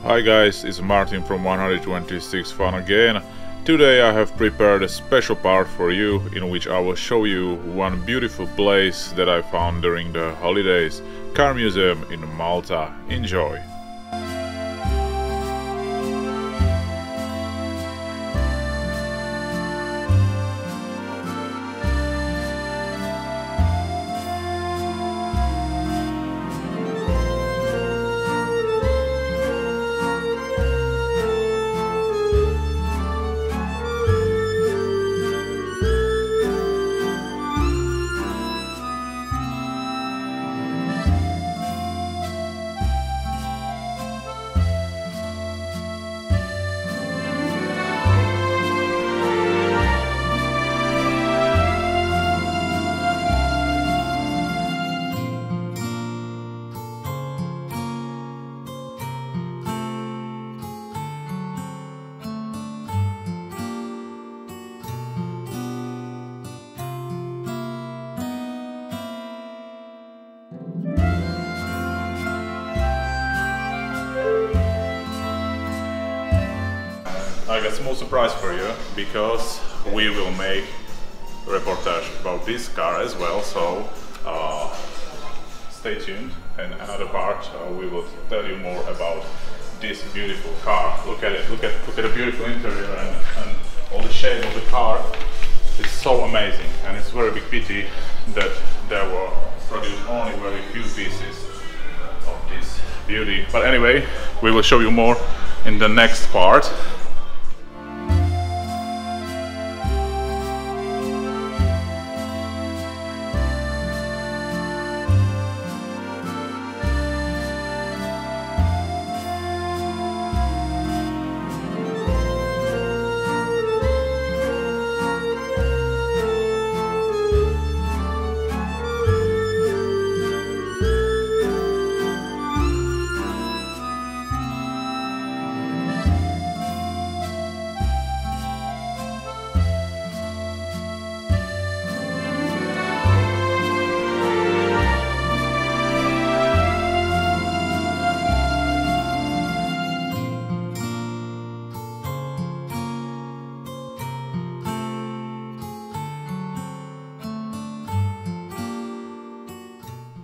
Hi guys, it's Martin from 126 Fun again. Today I have prepared a special part for you in which I will show you one beautiful place that I found during the holidays, car museum in Malta. Enjoy! I got a small surprise for you, because we will make a reportage about this car as well, so stay tuned. In another part we will tell you more about this beautiful car. Look at it, look at the beautiful interior and all the shape of the car. It's so amazing, and it's very big pity that there were produced only very few pieces of this beauty. But anyway, we will show you more in the next part.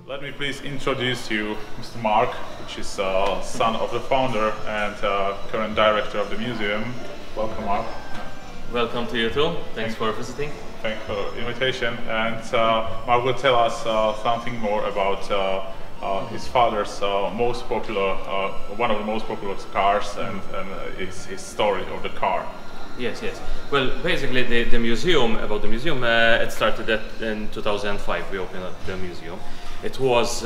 Let me please introduce you Mr. Mark, which is son of the founder and current director of the museum. Welcome, Mark. Welcome to you too. Thanks for visiting. Thanks for the invitation. And Mark will tell us something more about his father's most popular, one of the most popular cars, and his story of the car. Yes. Well, basically the museum, it started in 2005. We opened up the museum. It was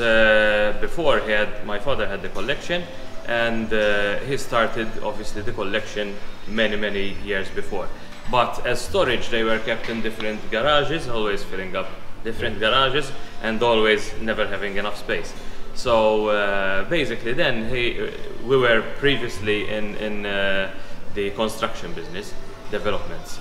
before my father had the collection, and he started obviously the collection many years before. But as storage, they were kept in different garages, always filling up different garages, and always never having enough space. So basically, then we were previously in the construction business, developments.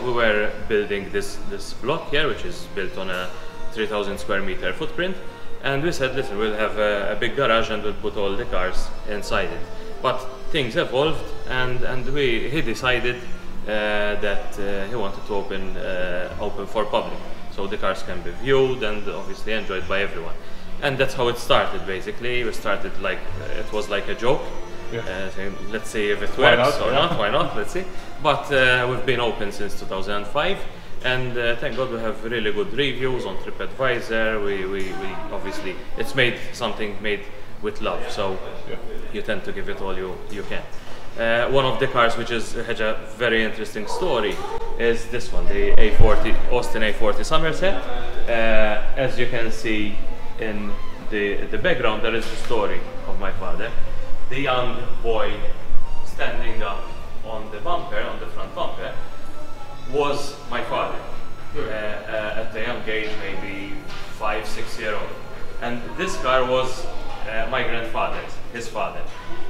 We were building this block here, which is built on a 3,000 square meter footprint, and we said, listen, we'll have a big garage and we'll put all the cars inside it. But things evolved, and he decided that he wanted to open for public, so the cars can be viewed and obviously enjoyed by everyone. And that's how it started. Basically, we started like it was like a joke. Yeah. Saying, let's see if it works or not. Why not? Let's see. But we've been open since 2005. And thank God we have really good reviews on TripAdvisor. We obviously, it's something made with love, so you tend to give it all you can. One of the cars which has a very interesting story is this one, the Austin A40 Somerset. As you can see in the background, there is the story of my father. The young boy standing up on the bumper, on the front bumper, was my father at a young age, maybe 5-6 years old, and this car was my grandfather's, his father.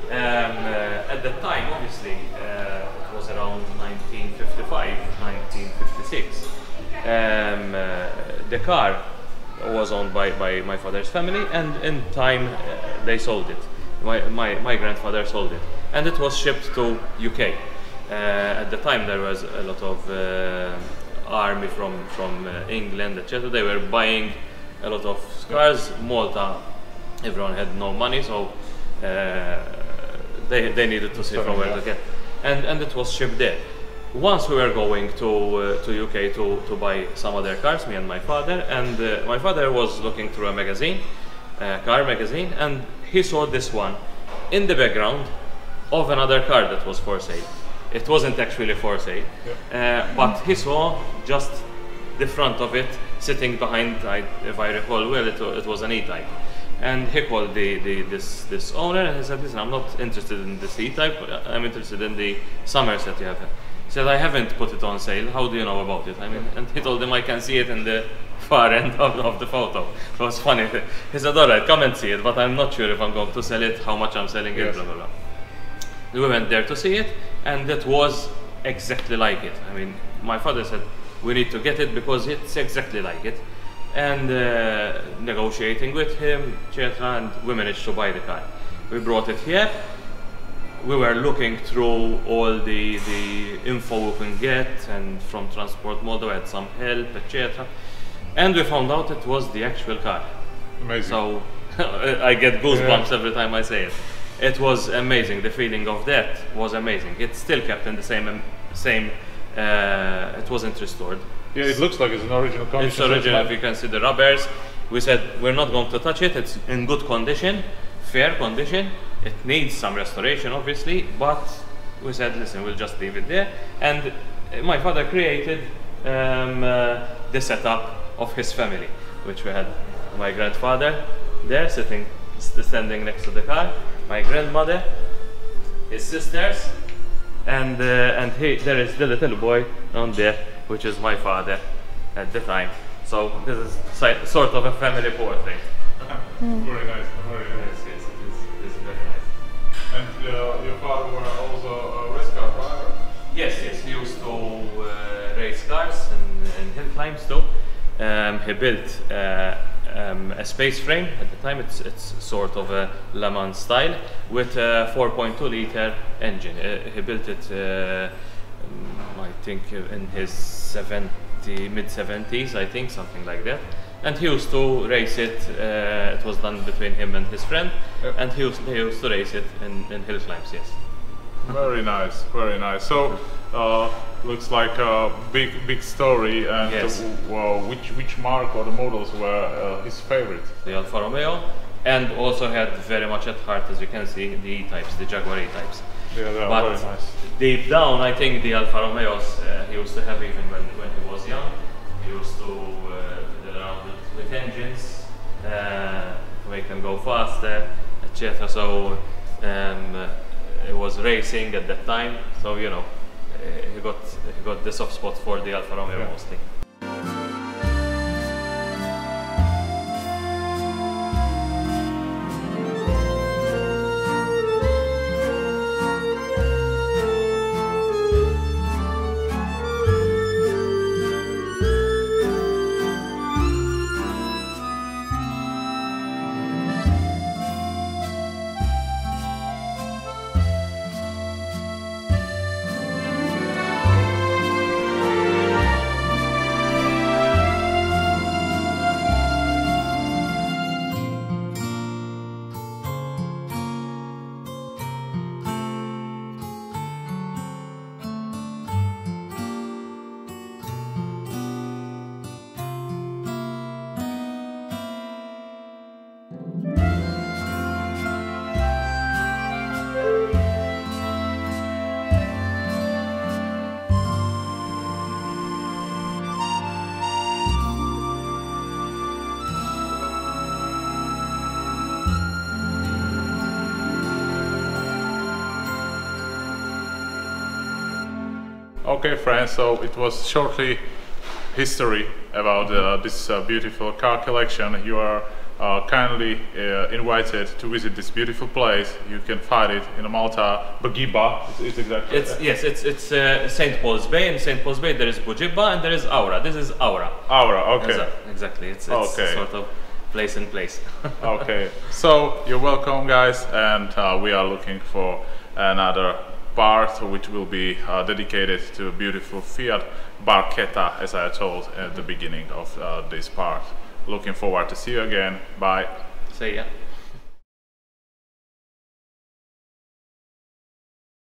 At the time, obviously, it was around 1955, 1956. The car was owned by my father's family, and in time they sold it. my grandfather sold it, and it was shipped to UK. At the time there was a lot of army from England, etc. They were buying a lot of cars. Malta, everyone had no money, so they needed to see from where to get, and it was shipped there. Once we were going to UK to buy some other cars, me and my father, and my father was looking through a magazine, car magazine, and he saw this one in the background of another car that was for sale. It wasn't actually for sale, but he saw just the front of it sitting behind, if I recall well, it was an E-Type. And he called this owner and he said, listen, I'm not interested in this E-Type, I'm interested in the Somerset you have. He said, I haven't put it on sale, how do you know about it? I mean, and he told him, I can see it in the far end of the photo. It was funny. He said, all right, come and see it, but I'm not sure if I'm going to sell it, how much I'm selling it, blah, blah, blah. We went there to see it, and it was exactly like it. I mean, my father said, we need to get it because it's exactly like it. And negotiating with him, etc., and we managed to buy the car. We brought it here. We were looking through all the info we can get, and from Transport Modo had some help, etc. And we found out it was the actual car. Amazing. So I get goosebumps every time I say it. It was amazing. The feeling of that was amazing. It's still kept in the same. It wasn't restored. Yeah, it looks like it's in original condition. It's original. If you can see the rubbers, we said we're not going to touch it. It's in good condition, fair condition. It needs some restoration, obviously, but we said, listen, we'll just leave it there. And my father created the setup of his family, which we had my grandfather there standing next to the car, my grandmother, his sisters, and there is the little boy on there, which is my father at the time. So this is sort of a family portrait. Very nice, very nice. Yes, it is very nice. And your father was also a race car driver? Yes, he used to race cars and hill climbs too. He built a space frame. At the time it's sort of a Le Mans style with a 4.2 liter engine. He built it I think in his mid-70s, I think, something like that. And he used to race it, it was done between him and his friend, and they used to race it in hill climbs, yes. Very nice, very nice. So, looks like a big story. And yes. Which mark or the models were his favorite? The Alfa Romeo, and also had very much at heart, as you can see, the E-types, the Jaguar E-types. Yeah, they are but very nice. Deep down, I think the Alfa Romeos he used to have even when he was young. He used to fiddle around with engines to make them go faster, etc. So it was racing at that time. So you know, he got the soft spot for the Alfa Romeo mostly. Okay, friends, so it was shortly history about this beautiful car collection. You are kindly invited to visit this beautiful place. You can find it in Malta. Bogiba, it's exactly. It's St. Paul's Bay. In St. Paul's Bay there is Bogiba and there is Aura. This is Aura. Aura, okay. Exactly. It's okay. sort of place in place. Okay, so you're welcome, guys, and we are looking for another part which will be dedicated to a beautiful Fiat Barchetta, as I told at the beginning of this part. Looking forward to see you again. Bye. See ya.